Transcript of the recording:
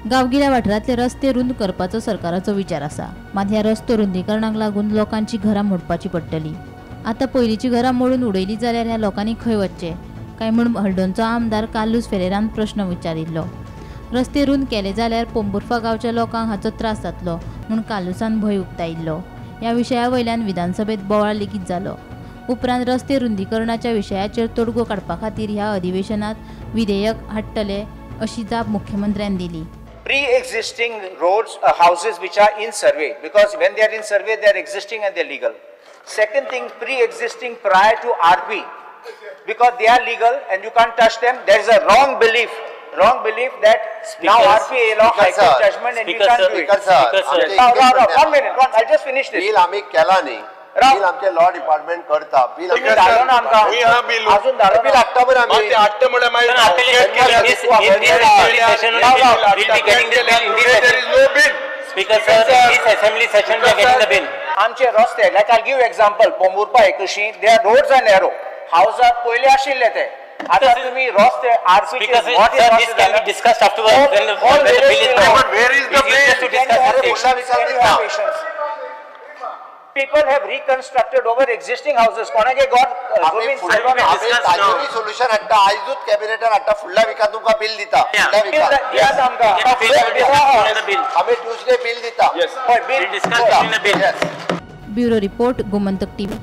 गांवगिऱ्या वाठारांतले रस्ते रुंद करपाचो सरकाराचो विचार आसा, मात ह्या रस्तो रुंदीकरणाक लागून लोकांची घरां मोडपाची पडटली। आता पयलींची घरां मोडून उडयली जाल्यार ह्या लोकांनी खंय वचचे काय म्हूण हळडणचो आमदार कार्लोस फेरेरान प्रश्न विचारिल्लो। रस्ते रुंद केले जाल्यार पोंबुर्फा गांवच्या लोकांक हाचो त्रास जातलो म्हूण कार्लोसान भंय उक्तायिल्लो। ह्या विशया वयल्यान विधानसभेत बोवाळ लेगीत जालो। उपरांत रस्ते रुंदीकरणाच्या विशयाचेर तोडगो काडपा खातीर ह्या अधिवेशनात विधेयक हाडटले अशी जाप मुख्यमंत्र्यान दिली। Pre-existing roads, houses which are in survey, because when they are in survey, they are existing and they are legal. Second thing, pre-existing prior to RP, because they are legal and you can't touch them. There is a wrong belief that now RP law, High Court judgment, and you can't do it. No, 1 minute, I'll just finish this. Bill आम्ही केला नाही, bill आमचे law department करता, bill तुम्ही धाडलो ना आमकां, अजून धाडलो बिल हाडटा मरे आमी, ते हाडटा म्हळ्यार मागीर आमचे रस्ते, लायक आय गिव एग्जांपल, पोंबुर्फा एकूशी, they are roads are narrow, हावसां पयलीं आशिल्ले ते, आता तुम्ही रस्ते आरपी discussed afterwards when the bill is brought. Where is the bill? People have reconstructed over existing houses. कोणागे गॉड आम्ही ताजेरी सोल्युशन हाडटा, आयजूच कॅबिनेटान हाडटा, फुडल्या विकात तुमकां बिल दिता, फुडल्या विकात आम्ही ट्यूसडे बिल दिता। Bill discussed in the bill. Bureau report, Gomantak TV.